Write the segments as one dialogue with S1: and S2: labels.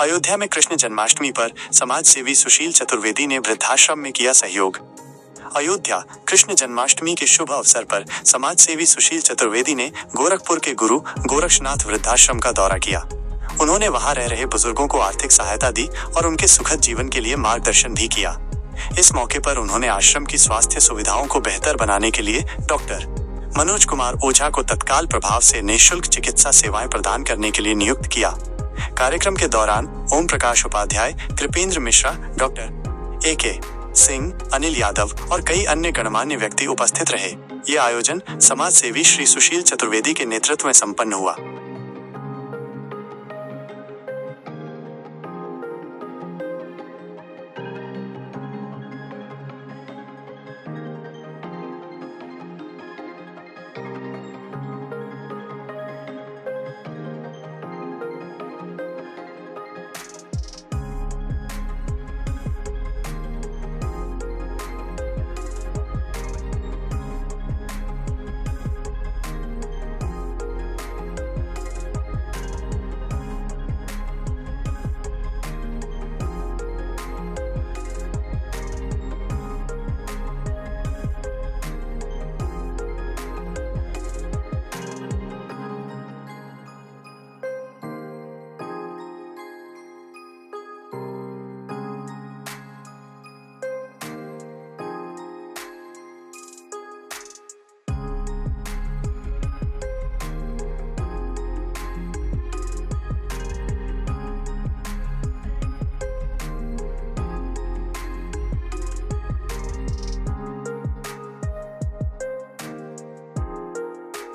S1: अयोध्या में कृष्ण जन्माष्टमी पर समाज सेवी सुशील चतुर्वेदी ने वृद्धाश्रम में किया सहयोग। अयोध्या कृष्ण जन्माष्टमी के शुभ अवसर पर समाज सेवी सुशील चतुर्वेदी ने गोरखपुर के गुरु गोरक्षनाथ वृद्धाश्रम का दौरा किया। उन्होंने वहां रह रहे बुजुर्गों को आर्थिक सहायता दी और उनके सुखद जीवन के लिए मार्गदर्शन भी किया। इस मौके पर उन्होंने आश्रम की स्वास्थ्य सुविधाओं को बेहतर बनाने के लिए डॉक्टर मनोज कुमार ओझा को तत्काल प्रभाव से निःशुल्क चिकित्सा सेवाएं प्रदान करने के लिए नियुक्त किया। कार्यक्रम के दौरान ओम प्रकाश उपाध्याय, कृपेंद्र मिश्रा, डॉक्टर ए.के. सिंह, अनिल यादव और कई अन्य गणमान्य व्यक्ति उपस्थित रहे। ये आयोजन समाज सेवी श्री सुशील चतुर्वेदी के नेतृत्व में संपन्न हुआ।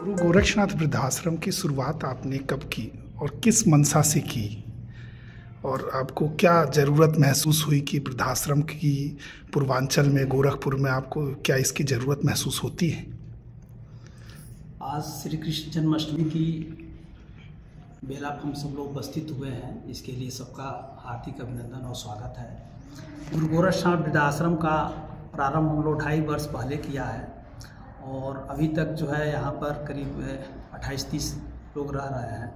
S2: गुरु गोरक्षनाथ वृद्धाश्रम की शुरुआत आपने कब की और किस मंशा से की, और आपको क्या ज़रूरत महसूस हुई कि वृद्धाश्रम की पूर्वांचल में गोरखपुर में आपको क्या इसकी ज़रूरत महसूस होती है?
S3: आज श्री कृष्ण जन्माष्टमी की बेला पर हम सब लोग उपस्थित हुए हैं, इसके लिए सबका हार्दिक अभिनंदन और स्वागत है। गुरु गोरक्षनाथ वृद्धाश्रम का प्रारंभ हम लोग 2.5 वर्ष पहले किया है और अभी तक जो है यहाँ पर करीब 28-30 लोग रह रहे हैं।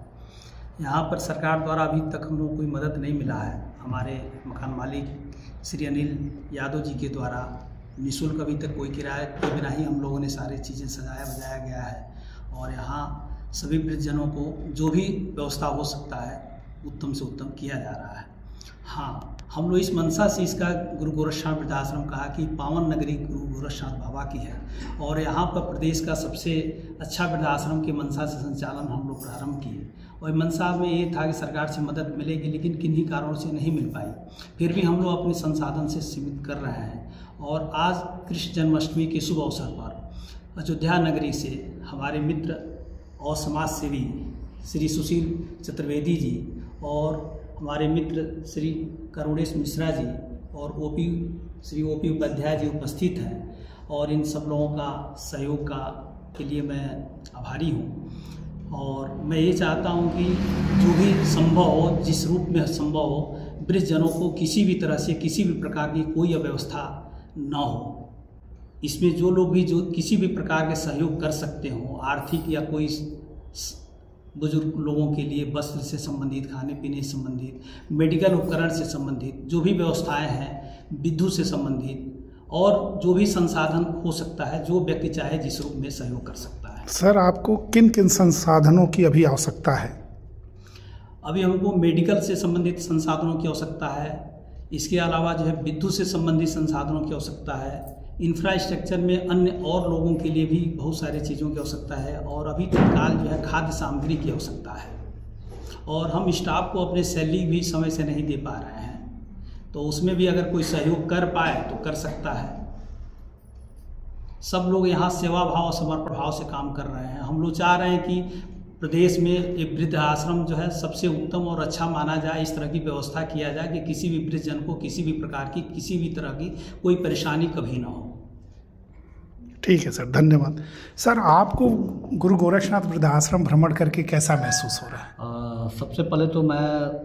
S3: यहाँ पर सरकार द्वारा अभी तक हम लोग को कोई मदद नहीं मिला है। हमारे मकान मालिक श्री अनिल यादव जी के द्वारा निःशुल्क अभी तक कोई किराए के बिना ही हम लोगों ने सारी चीज़ें सजाया बजाया गया है और यहाँ सभी वृद्धजनों को जो भी व्यवस्था हो सकता है उत्तम से उत्तम किया जा रहा है। हाँ, हम लोग इस मंशा से इसका गुरु गोरक्षनाथ वृद्धाश्रम कहा कि पावन नगरी गुरु गोरक्षनाथ बाबा की है और यहाँ पर प्रदेश का सबसे अच्छा वृद्धाश्रम के मंशा से संचालन हम लोग प्रारंभ किए। और मंशा में ये था कि सरकार से मदद मिलेगी, लेकिन किन्हीं कारणों से नहीं मिल पाई। फिर भी हम लोग अपने संसाधन से सीमित कर रहे हैं और आज कृष्ण जन्माष्टमी के शुभ अवसर पर अयोध्या नगरी से हमारे मित्र और समाज सेवी श्री सुशील चतुर्वेदी जी और हमारे मित्र श्री करुणेश मिश्रा जी और श्री ओपी उपाध्याय जी उपस्थित हैं और इन सब लोगों का सहयोग के लिए मैं आभारी हूँ। और मैं ये चाहता हूँ कि जो भी संभव हो, जिस रूप में संभव हो, वृद्धजनों को किसी भी तरह से किसी भी प्रकार की कोई अव्यवस्था न हो। इसमें जो लोग भी जो किसी भी प्रकार के सहयोग कर सकते हों, आर्थिक या कोई बुजुर्ग लोगों के लिए वस्त्र से संबंधित, खाने पीने से संबंधित, मेडिकल उपकरण से संबंधित जो भी व्यवस्थाएं हैं, विद्युत से संबंधित और जो भी संसाधन हो सकता है, जो व्यक्ति चाहे जिस रूप में सहयोग कर सकता है।
S2: सर, आपको किन किन संसाधनों की अभी आवश्यकता है?
S3: अभी हमको मेडिकल से संबंधित संसाधनों की आवश्यकता है। इसके अलावा जो है विद्युत से संबंधित संसाधनों की आवश्यकता है। इंफ्रास्ट्रक्चर में अन्य और लोगों के लिए भी बहुत सारी चीज़ों की आवश्यकता है और अभी तत्काल जो है खाद्य सामग्री की आवश्यकता है और हम स्टाफ को अपने सैलरी भी समय से नहीं दे पा रहे हैं, तो उसमें भी अगर कोई सहयोग कर पाए तो कर सकता है। सब लोग यहाँ सेवा भाव और समर्पण भाव से काम कर रहे हैं। हम लोग चाह रहे हैं कि प्रदेश में एक वृद्धाश्रम जो है सबसे उत्तम और अच्छा माना जाए। इस तरह की व्यवस्था किया जाए कि किसी भी वृद्धजन को किसी भी प्रकार की किसी भी तरह की कोई परेशानी कभी ना हो।
S2: ठीक है सर, धन्यवाद। सर, आपको गुरु गोरक्षनाथ वृद्धाश्रम भ्रमण करके कैसा महसूस हो रहा है?
S4: सबसे पहले तो मैं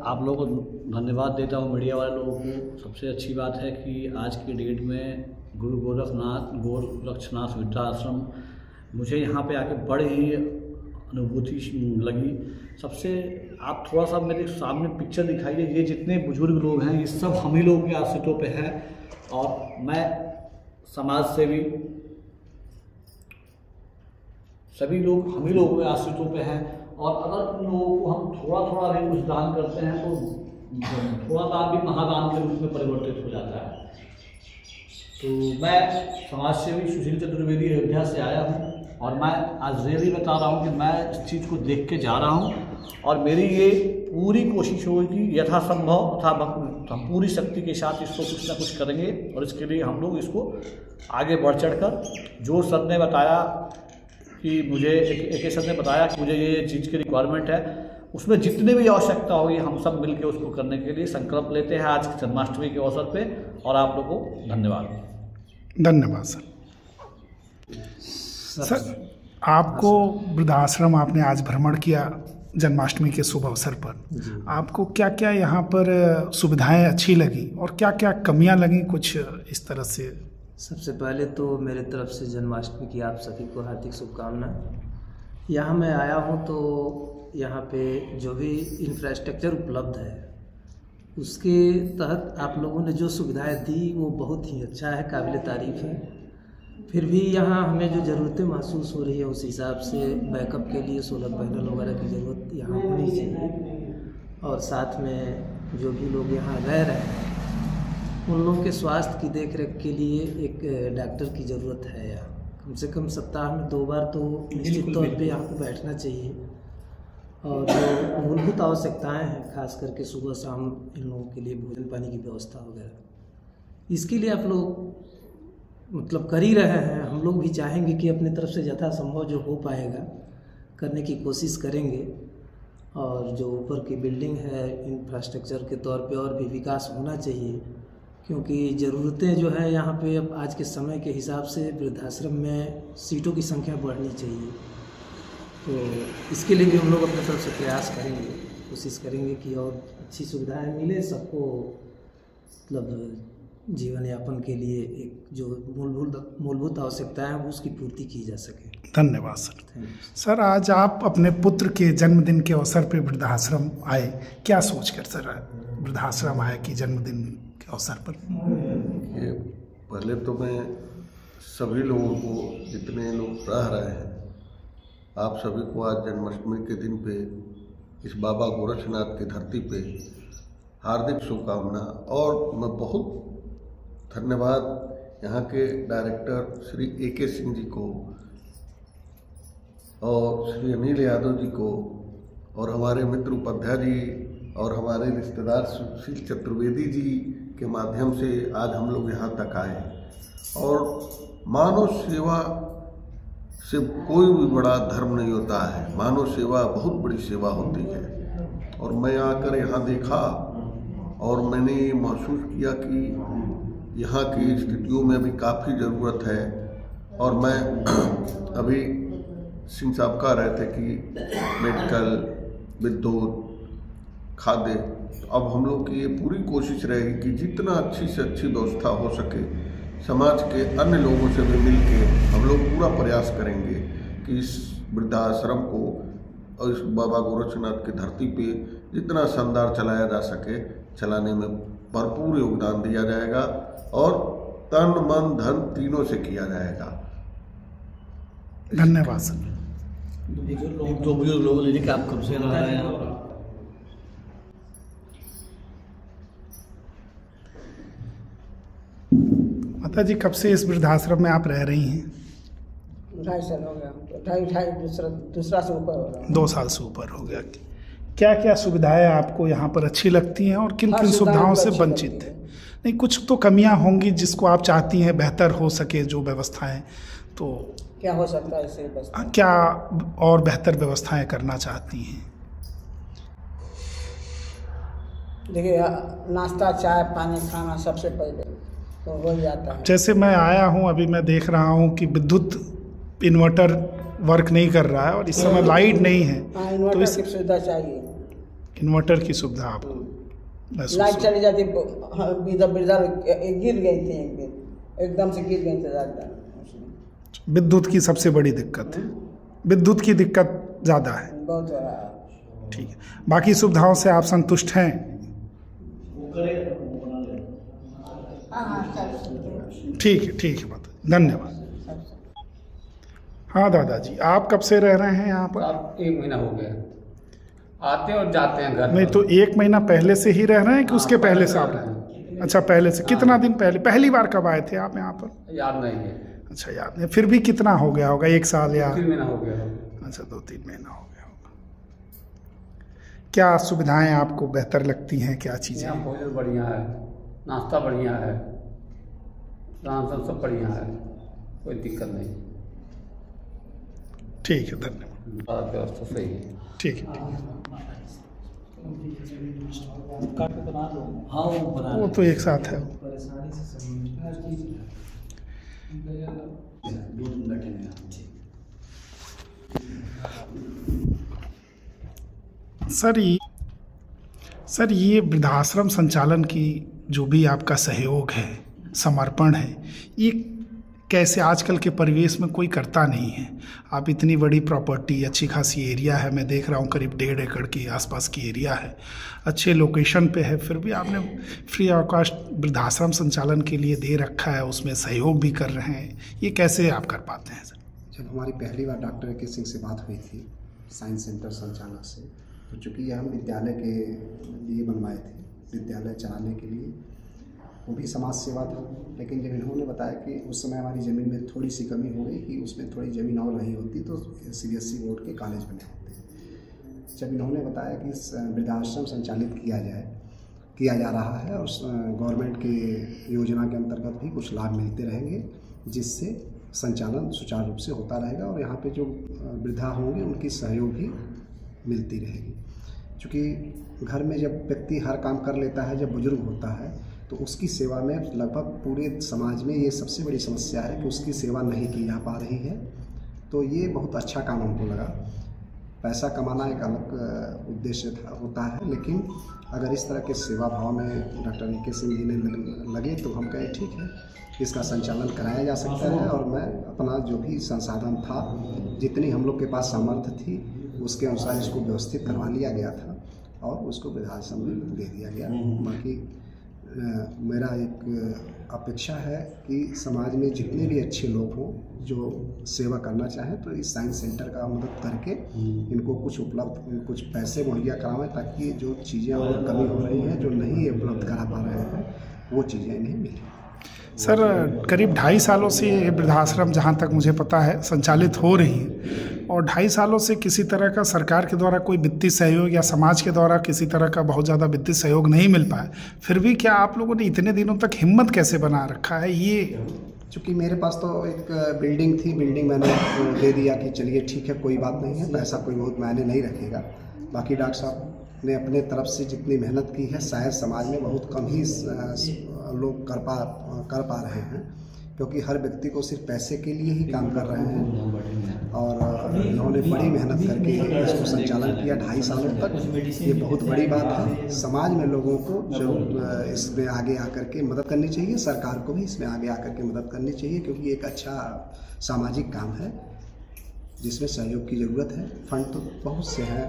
S4: आप लोगों को धन्यवाद देता हूँ, मीडिया वाले लोगों को। सबसे अच्छी बात है कि आज की डेट में गुरु गोरक्षनाथ वृद्धाश्रम मुझे यहाँ पे आके बड़े ही अनुभूति लगी। सबसे आप थोड़ा सा मेरे सामने पिक्चर दिखाइए, ये जितने बुजुर्ग लोग हैं ये सब हम ही लोगों के आश्रितों पे हैं और मैं समाज सेवी, सभी लोग हम ही लोगों के आश्रितों पे हैं। और अगर उन लोगों को हम थोड़ा थोड़ा भी कुछ दान करते हैं तो थोड़ा दान भी महादान के रूप में परिवर्तित हो जाता है। तो मैं समाज सेवी सुशील चतुर्वेदी अयोध्या से आया हूँ और मैं आज रियली बता रहा हूँ कि मैं इस चीज़ को देख के जा रहा हूँ और मेरी ये पूरी कोशिश होगी कि यथासंभव तथा हम पूरी शक्ति के साथ इसको कुछ ना कुछ करेंगे और इसके लिए हम लोग इसको आगे बढ़ चढ़ कर, जो सर ने बताया कि मुझे एक सर ने बताया कि मुझे ये चीज़ की रिक्वायरमेंट है, उसमें जितने भी आवश्यकता होगी हम सब मिलकर उसको करने के लिए संकल्प लेते हैं आज जन्माष्टमी के अवसर पे। और आप लोगों को धन्यवाद।
S2: धन्यवाद सर। आपको वृद्धाश्रम आपने आज भ्रमण किया जन्माष्टमी के शुभ अवसर पर, आपको क्या क्या यहाँ पर सुविधाएं अच्छी लगी और क्या क्या कमियां लगी, कुछ इस तरह से?
S5: सबसे पहले तो मेरे तरफ से जन्माष्टमी की आप सभी को हार्दिक शुभकामनाएं। यहाँ मैं आया हूँ तो यहाँ पे जो भी इंफ्रास्ट्रक्चर उपलब्ध है उसके तहत आप लोगों ने जो सुविधाएं दी वो बहुत ही अच्छा है, काबिल तारीफ़ है। फिर भी यहाँ हमें जो ज़रूरतें महसूस हो रही है उस हिसाब से बैकअप के लिए सोलर पैनल वगैरह की ज़रूरत यहाँ होनी चाहिए। और साथ में जो भी लोग यहाँ रह रहे हैं उन लोगों के स्वास्थ्य की देखरेख के लिए एक डॉक्टर की ज़रूरत है। यहाँ कम से कम सप्ताह में 2 बार तो निश्चित तौर पे यहाँ पर बैठना चाहिए। और जो मूलभूत आवश्यकताएं हैं खास करके सुबह शाम इन लोगों के लिए भोजन पानी की व्यवस्था वगैरह, इसके लिए आप लोग मतलब कर ही रहे हैं। हम लोग भी चाहेंगे कि अपनी तरफ से यथासंभव जो हो पाएगा करने की कोशिश करेंगे। और जो ऊपर की बिल्डिंग है इंफ्रास्ट्रक्चर के तौर पे और भी विकास होना चाहिए, क्योंकि ज़रूरतें जो है यहाँ पे अब आज के समय के हिसाब से वृद्धाश्रम में सीटों की संख्या बढ़नी चाहिए। तो इसके लिए भी हम लोग अपनी तरफ से प्रयास करेंगे, कोशिश करेंगे कि और अच्छी सुविधाएं मिले सबको, मतलब जीवन यापन के लिए एक जो मूलभूत आवश्यकताएं हैं उसकी पूर्ति की जा सके।
S2: धन्यवाद सर। सर आज आप अपने पुत्र के जन्मदिन के अवसर पर वृद्धाश्रम आए, क्या सोचकर सर वृद्धाश्रम आए कि जन्मदिन के अवसर पर?
S6: ये पहले तो मैं सभी लोगों को, जितने लोग रह रहे हैं, आप सभी को आज जन्माष्टमी के दिन पे इस बाबा गोरक्षनाथ की धरती पे हार्दिक शुभकामना। और मैं बहुत धन्यवाद यहाँ के डायरेक्टर श्री AK सिंह जी को और श्री अनिल यादव जी को और हमारे मित्र उपाध्याय जी और हमारे रिश्तेदार सुशील चतुर्वेदी जी के माध्यम से आज हम लोग यहाँ तक आए। और मानव सेवा से कोई भी बड़ा धर्म नहीं होता है, मानव सेवा बहुत बड़ी सेवा होती है। और मैं आकर यहाँ देखा और मैंने ये महसूस किया कि यहाँ की स्थितियों में भी काफ़ी ज़रूरत है। और मैं अभी सिंह साहब कह रहे थे कि मेडिकल, विद्युत, खाद्य, तो अब हम लोग की ये पूरी कोशिश रहेगी कि जितना अच्छी से अच्छी व्यवस्था हो सके समाज के अन्य लोगों से भी मिलके हम लोग पूरा प्रयास करेंगे कि इस वृद्धाश्रम को और इस बाबा गोरक्षनाथ की धरती पे जितना शानदार चलाया जा सके चलाने में भरपूर योगदान दिया जाएगा और तन मन धन तीनों से किया जाएगा।
S2: धन्यवाद सर।
S4: तो बुजुर्ग लोगों ने कि आप कब से रह रहे हैं यहाँ पर?
S2: माता जी कब से इस वृद्धाश्रम में आप रह रही हैं?
S7: 2.5 साल हो गया, दूसरा से ऊपर हो रहा।
S2: 2 साल से ऊपर हो गया। क्या क्या सुविधाएं आपको यहाँ पर अच्छी लगती हैं और किन किन सुविधाओं से वंचित हैं? नहीं, कुछ तो कमियां होंगी जिसको आप चाहती हैं बेहतर हो सके जो व्यवस्थाएं, तो
S7: क्या हो सकता है इससे व्यवस्था?
S2: क्या और बेहतर व्यवस्थाएं करना चाहती हैं?
S7: देखिए नाश्ता, चाय, पानी, खाना सबसे पहले तो हो जाता है।
S2: जैसे मैं आया हूँ, अभी मैं देख रहा हूँ कि विद्युत इन्वर्टर वर्क नहीं कर रहा है और इस समय लाइट नहीं है।
S7: इन्वर्टर की सुविधा चाहिए।
S2: इन्वर्टर की सुविधा आपको
S7: लाइट चली जाती, इधर गिर गई थी एक दिन, एकदम से गिर गई थी।
S2: विद्युत की सबसे बड़ी दिक्कत है, विद्युत की दिक्कत ज़्यादा है।
S7: बहुत हो रहा है।
S2: ठीक है, बाकी सुविधाओं से आप संतुष्ट हैं?
S7: हाँ सब
S2: ठीक है बात, धन्यवाद। हाँ दादाजी, आप कब से रह रहे हैं यहाँ पर?
S8: अब 1 महीना हो गया, आते और जाते हैं घर।
S2: नहीं तो 1 महीना पहले से ही रह रहे हैं कि उसके पहले से आप रहे हैं? अच्छा, पहले से। कितना दिन पहले? पहली बार कब आए थे आप यहाँ पर?
S8: याद नहीं है।
S2: अच्छा, याद नहीं। फिर भी कितना हो गया होगा, 1 साल या?
S8: 3 महीना हो गया।
S2: अच्छा, 2-3 महीना हो गया होगा। क्या सुविधाएं आपको बेहतर लगती हैं, क्या चीज़ें?
S8: यहाँ भोजन बढ़िया है, नाश्ता बढ़िया है, राशन सब बढ़िया है, कोई दिक्कत नहीं।
S2: ठीक है, धन्यवाद।
S8: सारा व्यवस्था सही है।
S2: ठीक है।
S3: हाँ वो बना
S2: वो तो एक साथ है। सर ये वृद्धाश्रम संचालन की जो भी आपका सहयोग है, समर्पण है, ये कैसे आजकल के परिवेश में कोई करता नहीं है। आप इतनी बड़ी प्रॉपर्टी, अच्छी खासी एरिया है, मैं देख रहा हूँ करीब 1.5 एकड़ के आसपास की एरिया है, अच्छे लोकेशन पे है, फिर भी आपने फ्री ऑफ कॉस्ट वृद्धाश्रम संचालन के लिए दे रखा है, उसमें सहयोग भी कर रहे हैं, ये कैसे आप कर पाते हैं सर?
S9: जब हमारी पहली बार डॉक्टर के सिंह से बात हुई थी साइंस सेंटर संचालक से, तो चूँकि यह हम विद्यालय के लिए बनवाए थे, विद्यालय चलाने के लिए, वो भी समाज सेवा था, लेकिन जब इन्होंने बताया कि उस समय हमारी ज़मीन में थोड़ी सी कमी हो गई कि उसमें थोड़ी ज़मीन और रही होती तो CBSE बोर्ड के कॉलेज बने होते। जब इन्होंने बताया कि वृद्धाश्रम संचालित किया जा रहा है और गवर्नमेंट के योजना के अंतर्गत भी कुछ लाभ मिलते रहेंगे, जिससे संचालन सुचारू रूप से होता रहेगा और यहाँ पे जो वृद्धा होंगे उनकी सहयोग भी मिलती रहेगी। क्योंकि घर में जब व्यक्ति हर काम कर लेता है, जब बुजुर्ग होता है, तो उसकी सेवा में लगभग पूरे समाज में ये सबसे बड़ी समस्या है कि उसकी सेवा नहीं की जा पा रही है। तो ये बहुत अच्छा काम हमको लगा। पैसा कमाना एक अलग उद्देश्य होता है, लेकिन अगर इस तरह के सेवा भाव में डॉक्टर AK सिंह जी ने लगे तो हम कहे ठीक है, इसका संचालन कराया जा सकता है। और मैं अपना जो भी संसाधन था, जितनी हम लोग के पास सामर्थ्य थी, उसके अनुसार इसको व्यवस्थित करवा लिया गया था और उसको वृद्धाश्रम में दे दिया गया। बाकी मेरा एक अपेक्षा है कि समाज में जितने भी अच्छे लोग हों जो सेवा करना चाहें, तो इस साइंस सेंटर का मदद करके इनको कुछ पैसे मुहैया कराएं, ताकि जो चीज़ें और कमी हो रही हैं, जो नहीं उपलब्ध करा पा रहे हैं, वो चीज़ें इन्हें मिलें।
S2: सर करीब 2.5 सालों से ये वृद्धाश्रम, जहाँ तक मुझे पता है, संचालित हो रही है और 2.5 सालों से किसी तरह का सरकार के द्वारा कोई वित्तीय सहयोग या समाज के द्वारा किसी तरह का बहुत ज़्यादा वित्तीय सहयोग नहीं मिल पाया। फिर भी क्या आप लोगों ने इतने दिनों तक हिम्मत कैसे बना रखा है? ये
S9: चूँकि मेरे पास तो एक बिल्डिंग थी, बिल्डिंग मैंने दे दिया कि चलिए ठीक है, कोई बात नहीं है, पैसा कोई बहुत मायने नहीं रखेगा। बाकी डॉक्टर साहब ने अपने तरफ से जितनी मेहनत की है, शायद समाज में बहुत कम ही लोग कर पा रहे हैं, क्योंकि हर व्यक्ति को सिर्फ पैसे के लिए ही काम कर रहे हैं। और इन्होंने बड़ी मेहनत करके इसको संचालन किया 2.5 सालों तक। ये बहुत बड़ी बात है। समाज में लोगों को जो इसमें आगे आकर के मदद करनी चाहिए, सरकार को भी इसमें आगे आकर के मदद करनी चाहिए, क्योंकि एक अच्छा सामाजिक काम है जिसमें सहयोग की ज़रूरत है। फंड तो बहुत से हैं,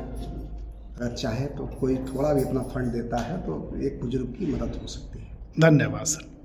S9: अगर चाहे तो कोई थोड़ा भी अपना फंड देता है तो एक बुजुर्ग की मदद हो सकती है।
S2: धन्यवाद सर।